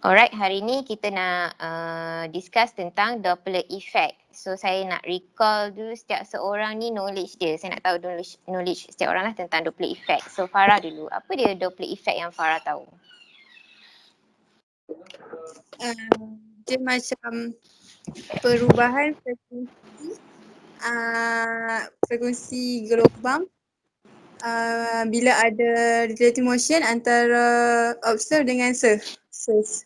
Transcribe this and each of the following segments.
Alright, hari ni kita nak discuss tentang Doppler effect. So saya nak recall dulu setiap seorang ni knowledge dia. Saya nak tahu knowledge setiap orang lah tentang Doppler effect. So Farah dulu, apa dia Doppler effect yang Farah tahu? Dia macam perubahan frekuensi gelombang bila ada relative motion antara observe dengan source.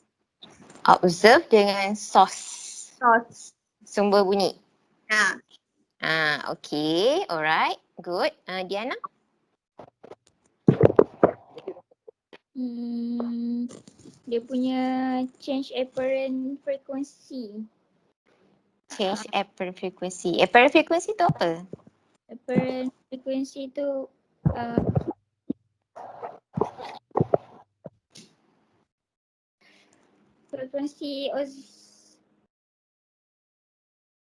Observe dengan source. Sumber bunyi. Okay, alright, good. Diana? Dia punya change apparent frequency. Change apparent frequency. Apparent frequency tu apa? Apparent frequency tu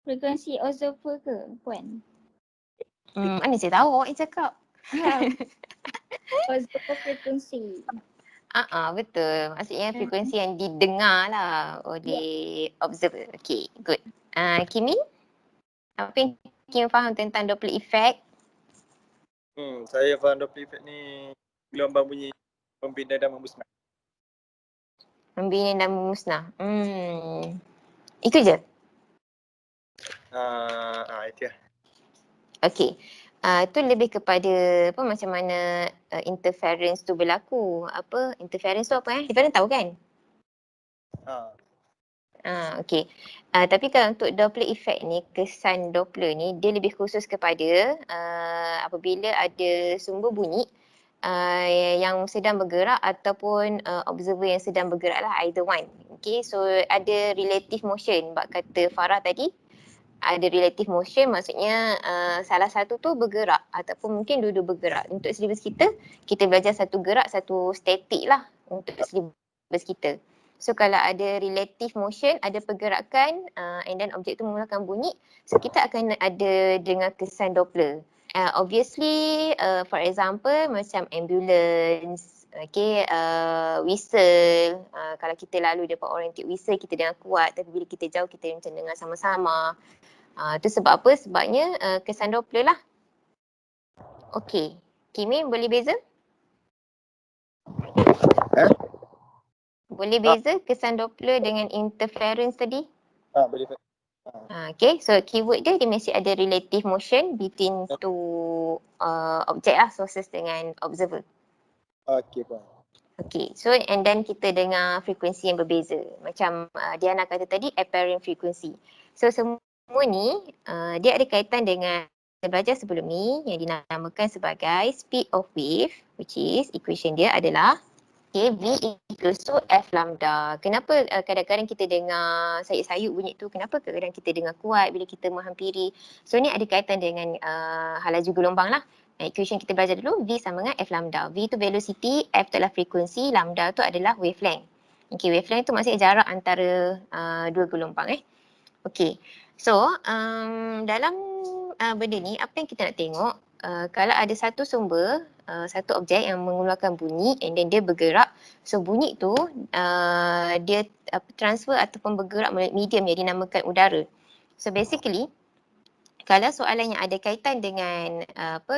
frekuensi observer ke Puan? Mana saya tahu awak yang cakap. Observer frequency. Betul. Maksudnya frekuensi yang didengar lah oleh observer. Okay, good. Kimi? Apa yang Kimi faham tentang Doppler effect? Saya faham Doppler effect ni gelombang bunyi membina dan memusnah. Membina dan memusnah. Itu je? Itu ya. Okay. Itu lebih kepada apa macam mana interference tu berlaku. Apa interference tu apa Kita tahu kan? Okay. Tapi kalau untuk Doppler effect ni, kesan Doppler ni dia lebih khusus kepada apabila ada sumber bunyi yang sedang bergerak ataupun observer yang sedang bergerak lah, either one. Okay, so ada relative motion. Bak kata Farah tadi, ada relative motion maksudnya salah satu tu bergerak ataupun mungkin dua-dua bergerak. Untuk silibus kita belajar satu gerak, satu statik lah untuk silibus kita. So kalau ada relative motion, ada pergerakan and then objek tu mengeluarkan bunyi, so kita akan ada dengar kesan Doppler. Obviously, for example macam ambulance, whistle, kalau kita lalu depan orang yang whistle kita dengar kuat, tapi bila kita jauh kita macam dengar sama-sama. Itu sebab apa? Sebabnya kesan Doppler lah. Okay, Kimi boleh beza? Boleh beza kesan Doppler dengan interference tadi? Boleh. Okay, so keyword dia mesti ada relative motion between two object lah, sources dengan observer. Okay, Puan. Okay, so and then kita dengar frekuensi yang berbeza. Macam Diana kata tadi, apparent frequency. So semua ni dia ada kaitan dengan kita belajar sebelum ni yang dinamakan sebagai speed of wave, which is equation dia adalah V equals to F lambda. Kenapa kadang-kadang kita dengar sayup-sayup bunyi tu, kenapa kadang-kadang kita dengar kuat bila kita menghampiri. So ni ada kaitan dengan laju gelombang lah. Equation kita belajar dulu, V sama dengan F lambda. V tu velocity, F tu adalah frekuensi, lambda tu adalah wavelength. Okay, wavelength tu maksudnya jarak antara dua gelombang. Okay, so dalam benda ni apa yang kita nak tengok, kalau ada satu sumber, satu objek yang mengeluarkan bunyi and then dia bergerak, so bunyi tu dia transfer ataupun bergerak melalui medium yang dinamakan udara. So basically kalau soalan yang ada kaitan dengan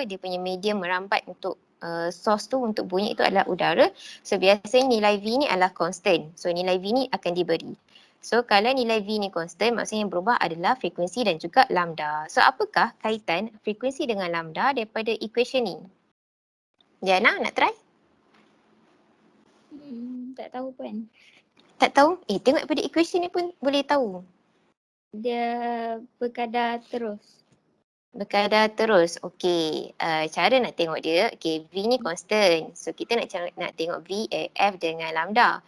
dia punya medium merambat untuk source tu untuk bunyi itu adalah udara, so biasanya nilai V ni adalah constant. So nilai V ni akan diberi. So kalau nilai V ni constant, maksudnya yang berubah adalah frekuensi dan juga lambda. So apakah kaitan frekuensi dengan lambda daripada equation ni? Diana nak try? Tak tahu Puan. Tak tahu? Tengok daripada equation ni pun boleh tahu. Dia berkadar terus. Berkadar terus. Okey. Cara nak tengok dia, V ni constant. So kita nak tengok V, F dengan lambda.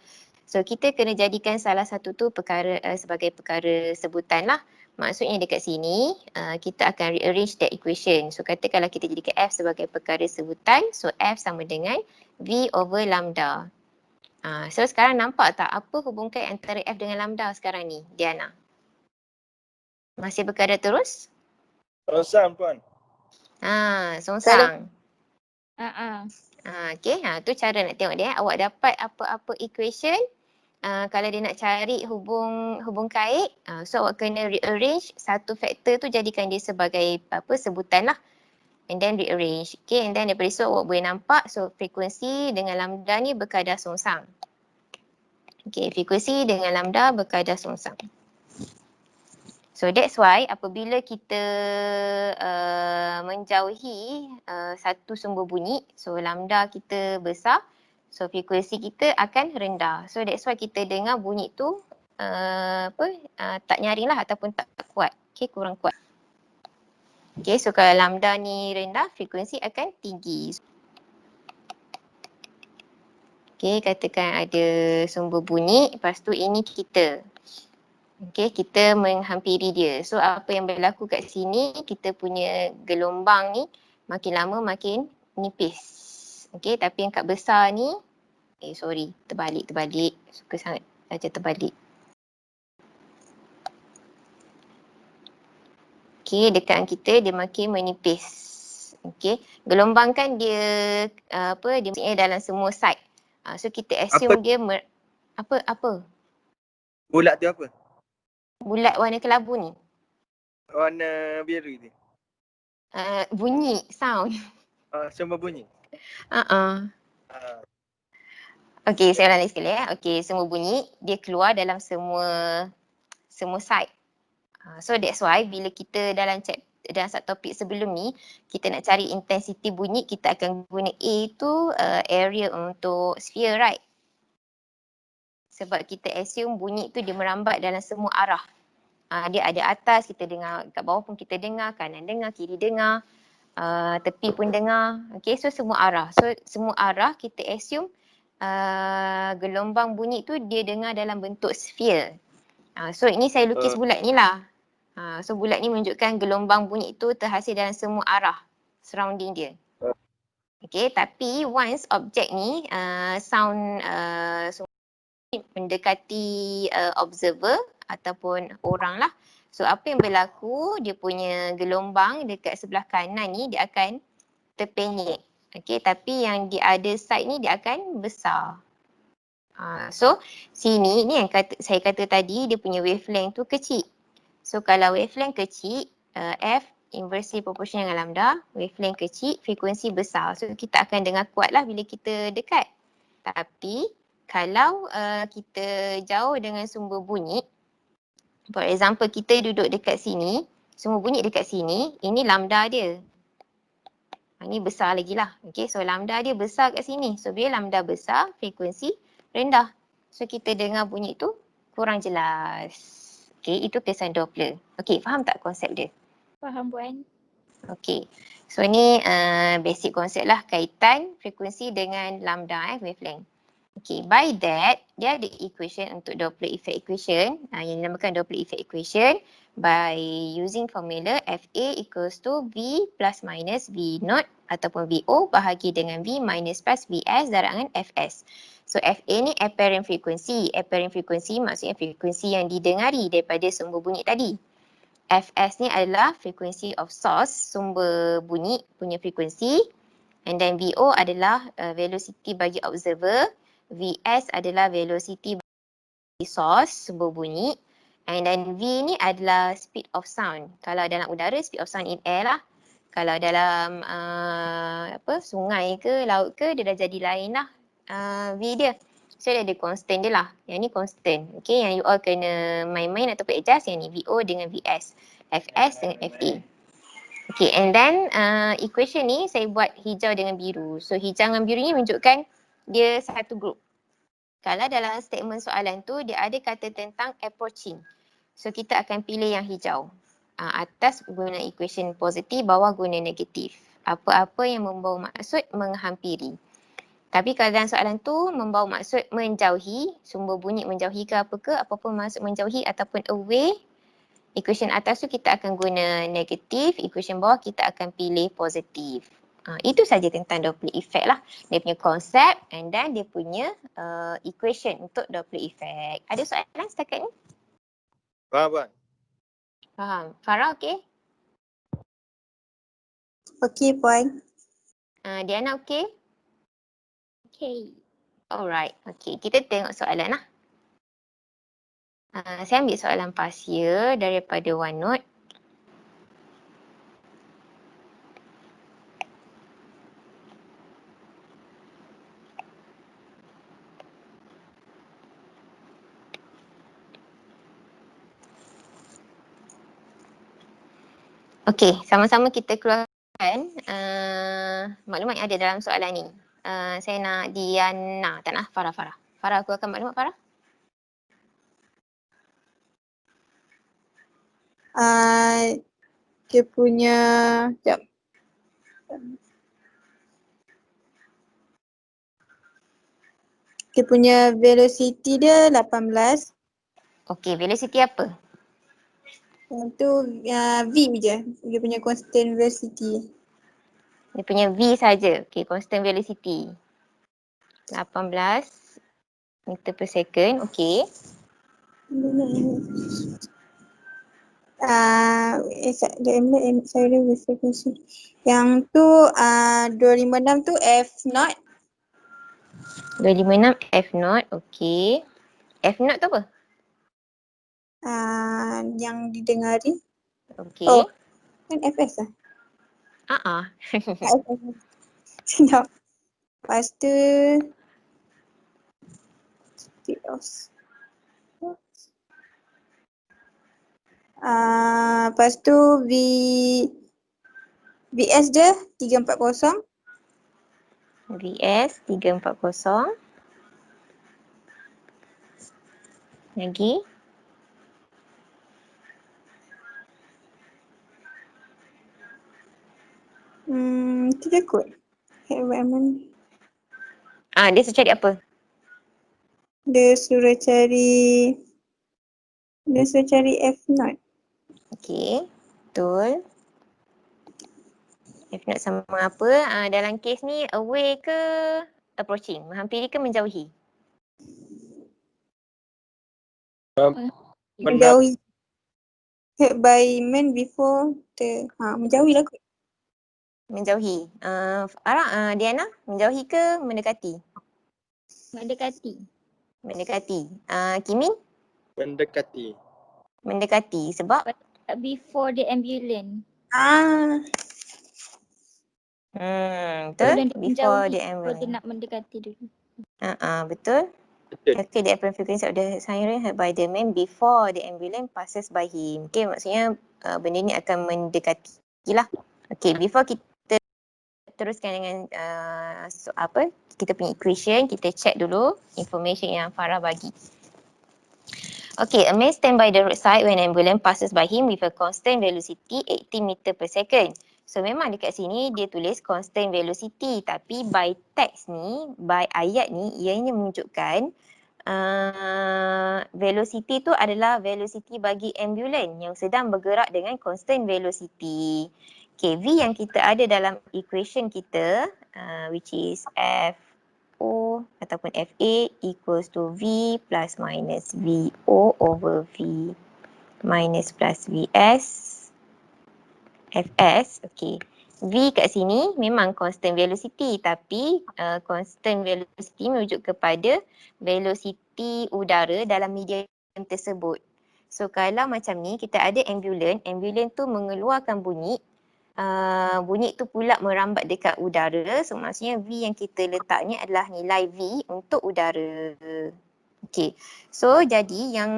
So kita kena jadikan salah satu tu perkara sebagai perkara sebutan lah. Maksudnya dekat sini kita akan rearrange that equation. So kata kalau kita jadikan F sebagai perkara sebutan, so F sama dengan V over lambda. So sekarang nampak tak apa hubungkan antara F dengan lambda sekarang ni, Diana? Masih berkadar terus? Songsang, Puan. Songsang. Okay, tu cara nak tengok dia. Awak dapat apa-apa equation, kalau dia nak cari hubung kait, so awak kena rearrange satu faktor tu, jadikan dia sebagai sebutan lah. And then rearrange. Okay, and then daripada situ awak boleh nampak, so frekuensi dengan lambda ni berkadar songsang. Okay, frekuensi dengan lambda berkadar songsang. So that's why apabila kita menjauhi satu sumber bunyi, so lambda kita besar, so frekuensi kita akan rendah. So that's why kita dengar bunyi tu tak nyaring lah ataupun tak kuat. Okay, kurang kuat. Okay, so kalau lambda ni rendah, frekuensi akan tinggi. Okay, katakan ada sumber bunyi, lepas tu ini kita. Okay, kita menghampiri dia. So apa yang berlaku kat sini, kita punya gelombang ni makin lama makin nipis. Okay, tapi yang kat besar ni, terbalik. Suka sangat baca terbalik. Okay, dekat kita dia makin menipis. Okay, gelombang kan dia dia dalam semua side. So kita assume dia apa? Bulat tu apa? Bulat warna kelabu ni. Warna biru ni. Bunyi, sound. Sumber bunyi. Okay, saya ulang lagi sekali ya. Okay, semua bunyi dia keluar dalam semua side. So that's why bila kita dalam satu topik sebelum ni, kita nak cari intensity bunyi, kita akan guna A tu area untuk sphere, right? Sebab kita assume bunyi tu dia merambat dalam semua arah. Dia ada atas, kita dengar, kat bawah pun kita dengar, kanan dengar, kiri dengar, tepi pun dengar. Okay, so semua arah. So semua arah kita assume gelombang bunyi tu dia dengar dalam bentuk sphere. So ini saya lukis bulat ni lah. So bulat ni menunjukkan gelombang bunyi tu terhasil dalam semua arah surrounding dia. Okay, tapi once objek ni sound mendekati observer ataupun orang lah. So apa yang berlaku, dia punya gelombang dekat sebelah kanan ni dia akan terpenyek. Okay, tapi yang di other side ni dia akan besar. So sini ni yang saya kata tadi, dia punya wavelength tu kecil. So kalau wavelength kecil, F inversely proportional dengan lambda, wavelength kecil, frekuensi besar. So kita akan dengar kuat lah bila kita dekat. Tapi kalau kita jauh dengan sumber bunyi, for example kita duduk dekat sini, sumber bunyi dekat sini, ini lambda dia. Ini besar lagi lah. Okay, so lambda dia besar kat sini. So bila lambda besar, frekuensi rendah. So kita dengar bunyi tu kurang jelas. Okay, itu kesan Doppler. Okay, faham tak konsep dia? Faham Puan. Okay, so ni basic konsep lah kaitan frekuensi dengan lambda wavelength. Okay, by that, dia ada equation untuk Doppler effect equation yang dinamakan Doppler effect equation by using formula FA equals to V plus minus V naught ataupun VO bahagi dengan V minus plus VS darangan Fs. So FA ni apparent frequency. Apparent frequency maksudnya frekuensi yang didengari daripada sumber bunyi tadi. Fs ni adalah frequency of source, sumber bunyi punya frekuensi. And then VO adalah velocity bagi observer. Vs adalah velocity bagi source, sumber bunyi. And then V ni adalah speed of sound. Kalau dalam udara, speed of sound in air lah. Kalau dalam sungai ke, laut ke, dia dah jadi lain lah V dia. So dia ada constant dia lah. Yang ni constant. Okay, yang you all kena main-main ataupun adjust yang ni VO dengan VS. Fs dengan Fa. Okay, and then equation ni saya buat hijau dengan biru. So hijau dengan biru ni menunjukkan dia satu group. Kalau dalam statement soalan tu dia ada kata tentang approaching. So kita akan pilih yang hijau. Atas guna equation positif, bawah guna negatif. Apa-apa yang membawa maksud menghampiri. Tapi kalau dalam soalan tu membawa maksud menjauhi, sumber bunyi menjauhi ke apa ke, apa-apa maksud menjauhi ataupun away, equation atas tu kita akan guna negatif, equation bawah kita akan pilih positif. Itu saja tentang Doppler effect lah. Dia punya konsep and then dia punya equation untuk Doppler effect. Ada soalan setakat ni? Faham Puan? Faham. Farah okey? Okey Puan. Diana okey? K. Alright, okay. Kita tengok soalan lah. Saya ambil soalan pasir daripada OneNote. Okey, sama-sama kita keluarkan maklumat yang ada dalam soalan ni. Saya nak Diana, tak nak Farah. Farah keluarkan maklumat Farah. Dia punya, sekejap. Dia punya velocity dia 18. Okey, velocity apa? Yang tu V je. Dia punya constant velocity. Dia punya V saja. Okey, constant velocity. 18 meter per second. Okey. Yang tu 256 tu F0. 256 F0. Okey. F0 tu apa? Yang didengari. Okey. Oh, kan FS lah. Sekejap. Lepas tu speed of lepas tu VS dia 340. VS 340. Lagi. Itu je kot. Environment. Dia suruh cari apa? Dia suruh cari F0. Okey. Betul. F0 sama apa? Dalam kes ni away ke approaching? Menghampiri ke menjauhi? Menjauhi. Hit by man before the menjauhi lah kot. Menjauhi. Diana, menjauhi ke mendekati? Mendekati. Mendekati. Kimin? Mendekati. Mendekati. Sebab? Before the ambulance. Betul. Dan dia Before menjauhi the kalau dia ambulance. nak mendekati dulu. Betul. Betul. Okay, the apparent frequency of the siren heard by the man before the ambulance passes by him. Okay, maksudnya benda ni akan mendekati lah. Okay, before kita teruskan dengan kita punya equation, kita check dulu information yang Farah bagi. Okay, a man stand by the roadside when ambulance passes by him with a constant velocity 80 meter per second. So memang dekat sini dia tulis constant velocity, tapi by text ni, by ayat ni, ianya menunjukkan velocity tu adalah velocity bagi ambulans yang sedang bergerak dengan constant velocity. Okay, V yang kita ada dalam equation kita, which is FO ataupun FA equals to V plus minus VO over V minus plus VS Fs. Okay, V kat sini memang constant velocity, tapi constant velocity merujuk kepada velocity udara dalam medium tersebut. So kalau macam ni kita ada ambulans tu mengeluarkan bunyi, bunyi tu pula merambat dekat udara. So maksudnya V yang kita letak ni adalah nilai V untuk udara. Okay, so jadi yang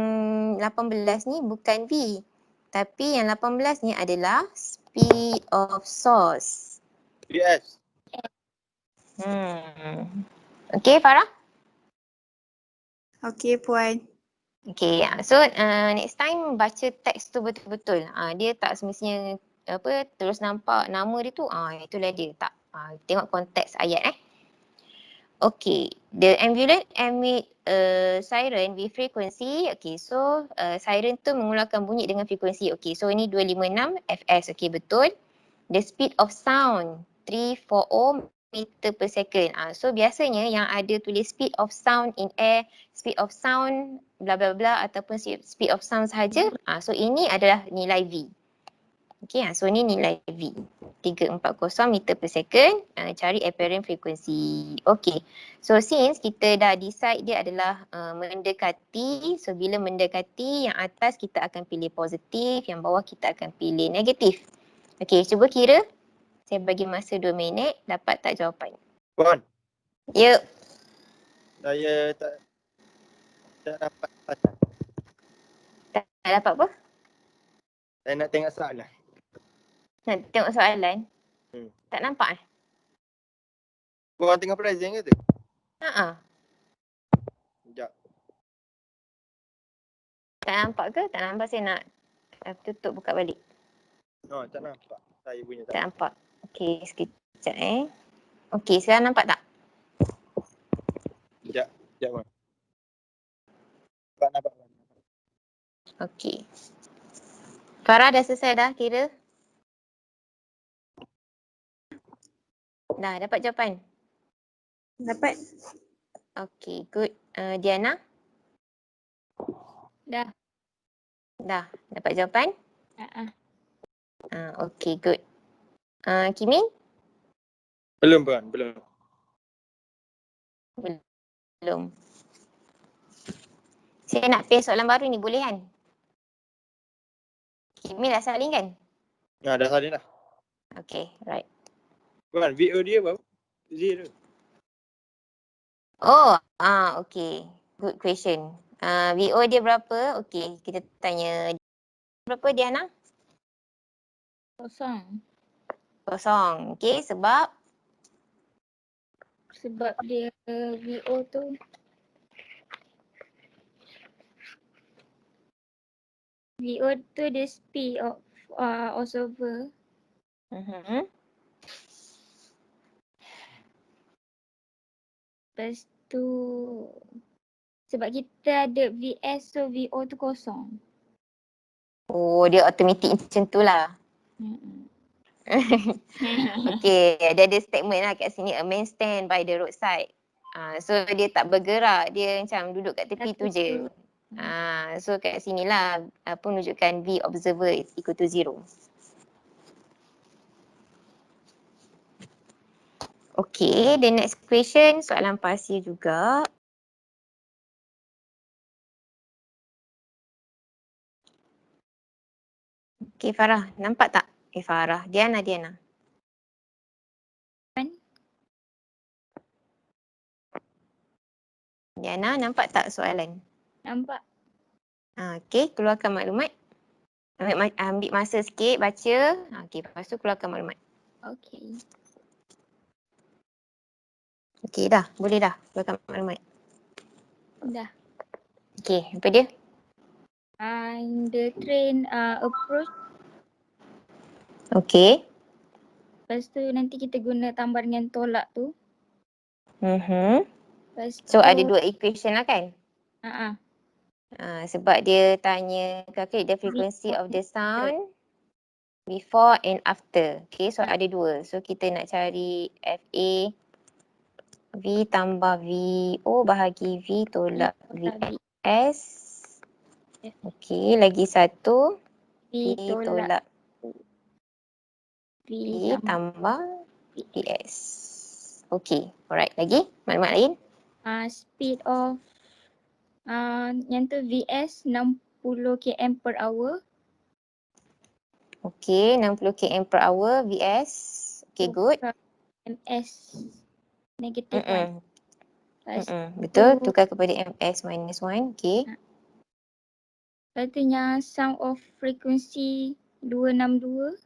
18 ni bukan V, tapi yang 18 ni adalah speed of source. VS. Okay, Farah? Okay, Puan. Okay, so next time baca teks tu betul-betul. Dia tak semestinya terus nampak nama dia tu, itulah dia. Tak. Tengok konteks ayat Okay, the ambulance emit siren with frequency. Okay, so siren tu mengeluarkan bunyi dengan frekuensi. Okay, so ini 256 Fs. Okay, betul. The speed of sound 340 meter per second. So biasanya yang ada tulis speed of sound in air, speed of sound bla bla bla ataupun speed of sound sahaja. So ini adalah nilai V. Okay, so ni nilai V. 340 meter per second. Cari apparent frequency. Okay, so since kita dah decide dia adalah mendekati, so bila mendekati yang atas kita akan pilih positif, yang bawah kita akan pilih negatif. Okay, cuba kira. Saya bagi masa 2 minit, dapat tak jawapan? Puan, Ya. saya tak dapat. Tak dapat apa? Saya nak tengok soalan. Nak tengok soalan. Tak nampak eh? Puan tengah present ke tu? Ha. Sekejap. Tak nampak ke? Tak nampak, saya nak tutup buka balik. Oh, tak nampak. Saya punya Tak tak. nampak. Okey, sekejap Okey, sekarang nampak tak? Sekejap Puan. Nampak. Okey. Farah dah selesai dah kira? Dah dapat jawapan? Dapat. Okey, good. Diana? Dah. Dah dapat jawapan? Ah. Okey, good. Kimin? Belum Puan, belum. Belum. Saya nak paste soalan baru ni, boleh kan? Kimin dah salin kan? Dah salin dah. Okey, right. Puan, VO dia berapa? 0. Oh, okey. Good question. VO dia berapa? Okey, kita tanya berapa Diana? Kosong. Okey, sebab Dia VO tu the speed of observer. Lepas tu sebab kita ada VS, so VO tu kosong. Oh, dia automatic macam tu lah. Okay, dia ada statement lah kat sini, a man stand by the roadside. So dia tak bergerak, dia macam duduk kat tepi tu je. So kat sini lah menunjukkan V observer is equal to 0. Okay, the next question, soalan pasir juga. Okay Farah, nampak tak? Farah, Diana. Diana, nampak tak soalan? Nampak? Okay, keluarkan maklumat. Ambil masa sikit, baca. Okay, lepas tu keluarkan maklumat. Okay. Okay dah, boleh dah keluarkan maklumat. Dah. Okay, apa dia? The train approach. Okay. Lepas tu nanti kita guna tambah dengan tolak tu. Lepas So tu, ada 2 equation lah kan? Sebab dia tanya calculate the frequency of the sound before and after. Okay, so ada 2. So kita nak cari FA V tambah VO bahagi V tolak VS. Okay, lagi satu V tolak V tambah VS. Okay, alright. Lagi maklumat lain? Speed of yang tu VS 60 km per hour. Okay, 60 km per hour VS. Okay, good. MS negative 1. Betul, tukar kepada MS minus 1. Okay. Lepas tu yang sound of frequency 262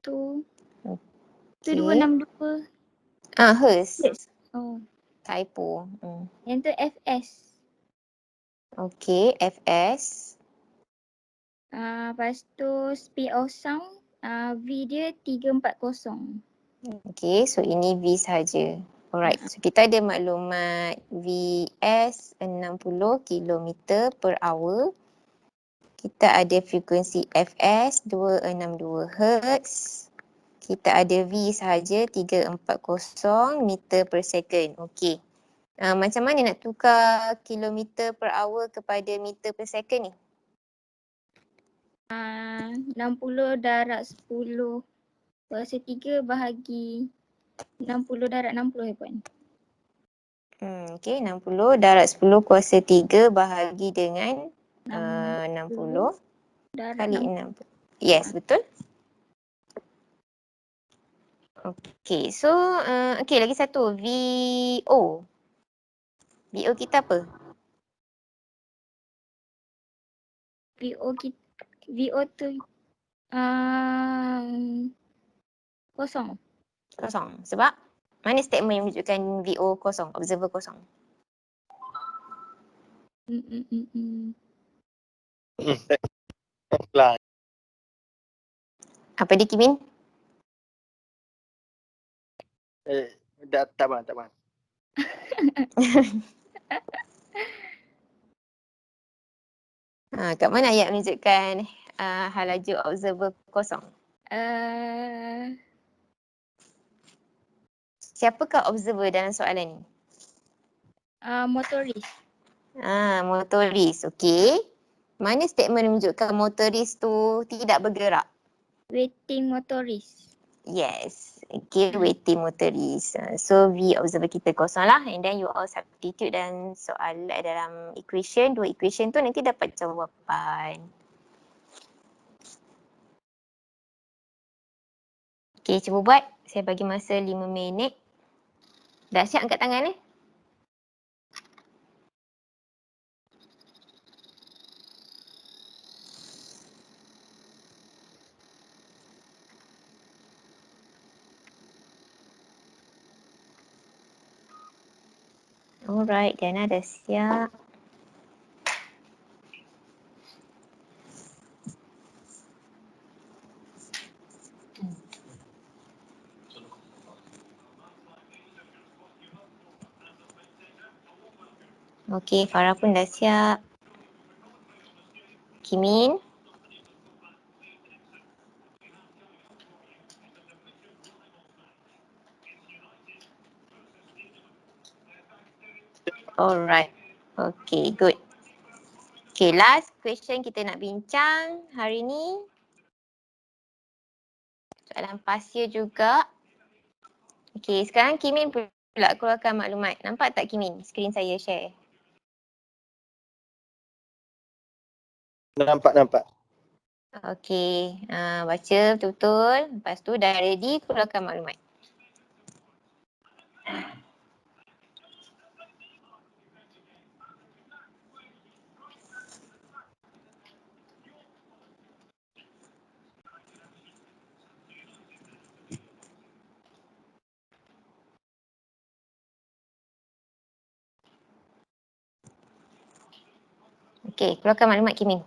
tu. Tu 262. Hertz. Oh. Typo. Yang tu FS. Okay, FS. Lepas tu speed of sound V dia 340. Okay, so ini V sahaja. Alright, so kita ada maklumat VS 60 km per hour. Kita ada frekuensi FS 262 Hz. Kita ada V sahaja 340 meter per second. Okey. Macam mana nak tukar kilometer per hour kepada meter per second ni? 60 darab 10 kuasa 3 bahagi 60 darab 60 ya Puan. Okey, 60 darab 10 kuasa 3 bahagi dengan 60 darab kali 60. 60. Yes, betul. Okey, so okey lagi satu VO. VO kita apa? VO tu kosong. Kosong. Sebab mana statement yang menunjukkan VO kosong, observer kosong? Lah. Apa dia Kimin? Tak bang. Kat mana ayat menunjukkan halaju observer kosong? Siapakah observer dalam soalan ni? Motoris. Motoris. Okey. Mana statement menunjukkan motoris tu tidak bergerak? Waiting motoris. Yes. Okay, waiting motoris. So V observer kita kosong lah. And then you all substitute dan soalan dalam equation. Dua equation tu nanti dapat jawapan. Okay, cuba buat. Saya bagi masa 5 minit. Dah siap angkat tangan eh? Alright, Diana dah siap. Okey, Farah pun dah siap. Kimin. Alright. Okay, good. Okay, last question kita nak bincang hari ni. Soalan pasir juga. Okay, sekarang Kimin pula keluarkan maklumat. Nampak tak Kimin? Skrin saya share. Nampak. Okay, baca betul-betul. Lepas tu dah ready, keluarkan maklumat. Okay, keluarkan maklumat Kimin.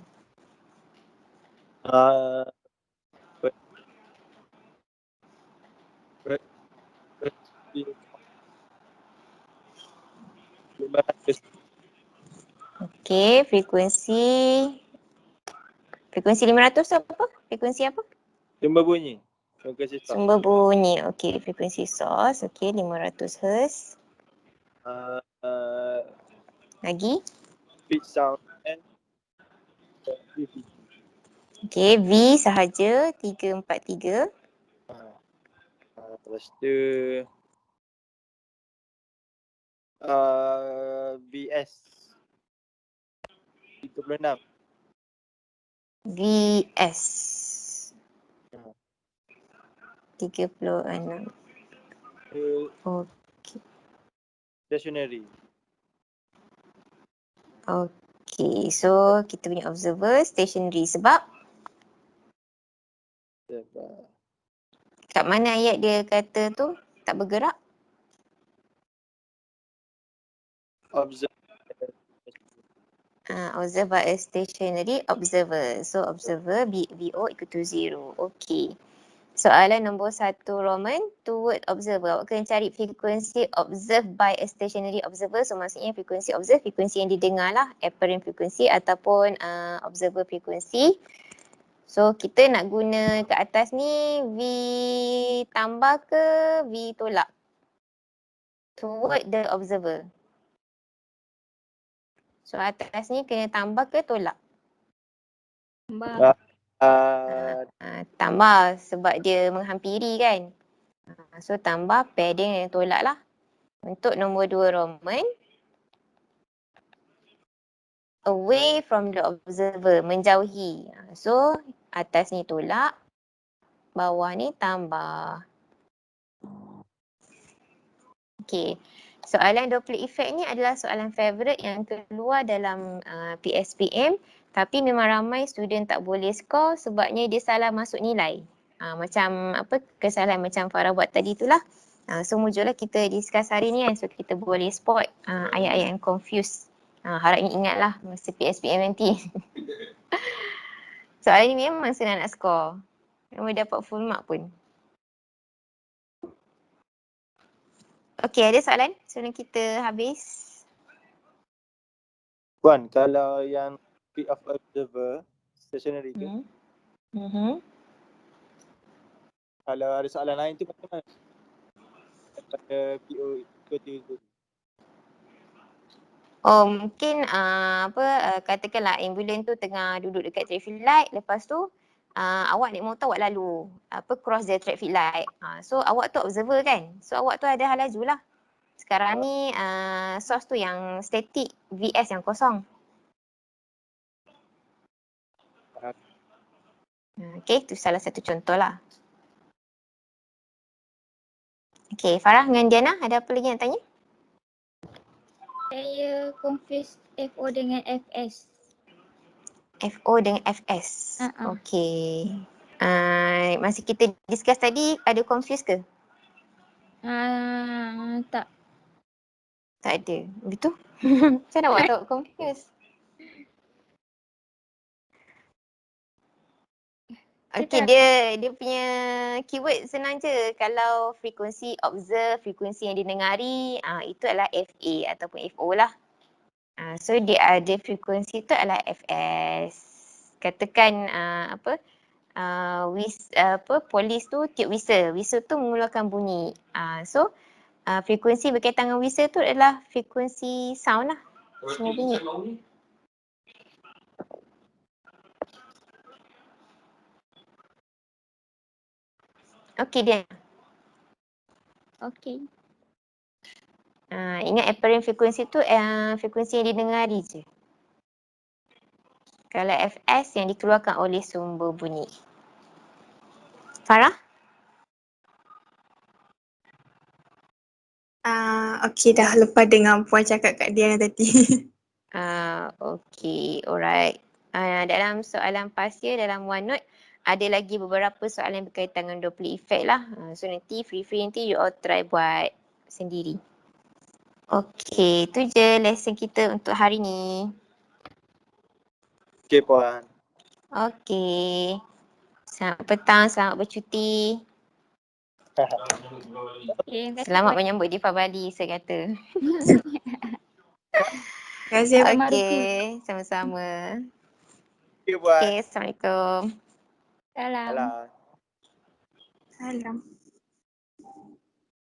Okay, frekuensi 500 tu apa? Frekuensi apa? Sumber bunyi. Frekuensi source. Sumber bunyi. Okay, frekuensi source. Okay, 500 Hz. Lagi? Pitch sound and Okay, V sahaja 343. lepas tu VS 36. VS 36. Okay. Stationary. Okay, so kita punya observer stationary sebab kat mana ayat dia kata tu tak bergerak? Observe. Observed by a stationary observer. So observer VO equal to 0. Okay. Soalan nombor 1 Roman, two word observer. Awak kena cari frekuensi observed by a stationary observer. So maksudnya frekuensi observe, frekuensi yang didengar lah. Apparent frequency ataupun observer frequency. So kita nak guna kat atas ni V tambah ke V tolak? Toward the observer. So atas ni kena tambah ke tolak? Tambah. Tambah sebab dia menghampiri kan. So tambah padding yang tolak lah. Untuk nombor 2 Roman, away from the observer, menjauhi. So atas ni tolak, bawah ni tambah. Okay, soalan Doppler effect ni adalah soalan favourite yang keluar dalam PSPM, tapi memang ramai student tak boleh score sebabnya dia salah masuk nilai. Macam apa kesalahan macam Farah buat tadi tu lah. So mujurlah kita discuss hari ni kan, so kita boleh spot ayat-ayat yang confused. Harapnya ingatlah masa PSPM nanti. Soalan ni memang senang nak score. Memang dapat full mark pun. Okey, ada soalan sebelum kita habis? Puan, kalau yang field of observer stationary ke? Kalau ada soalan lain tu macam mana? Daripada PO equal to. Oh, mungkin katakanlah ambulans tu tengah duduk dekat traffic light, lepas tu awak naik motor awak lalu cross the traffic light. So awak tu observer kan? So awak tu ada hal laju lah. Sekarang ni source tu yang static, VS yang kosong. Okay, tu salah satu contoh lah. Okay, Farah dengan Diana ada apa lagi nak tanya? Saya confuse FO dengan FS. FO dengan FS. Okay. Masa kita discuss tadi ada confuse ke? Tak. Tak ada. Betul? Macam mana awak tahu confuse? Okay, dia punya keyword senang je. Kalau frekuensi observe, frekuensi yang didengari, itu adalah FA ataupun FO lah. So dia ada frekuensi tu adalah FS. Katakan polis tu tiup whistle. Whistle tu mengeluarkan bunyi. So frekuensi berkaitan dengan whistle tu adalah frekuensi sound lah. Semua bunyi. Okey dia. Okey. Ingat apparent frekuensi tu frekuensi yang didengari je. Kalau FS yang dikeluarkan oleh sumber bunyi. Farah? Okey dah lepas dengar Puan cakap kat Diana tadi. Okey, alright. Dalam soalan past year dalam OneNote ada lagi beberapa soalan yang berkaitan dengan Doppler effect lah. So nanti free nanti you all try buat sendiri. Okey, tu je lesson kita untuk hari ni. Okey Puan. Okey. Selamat petang, selamat bercuti. Selamat menyambut Deepavali saya kata. Terima kasih. Okey, sama-sama. Okey Puan. Okey, Assalamualaikum. Salam. Salam. Salam.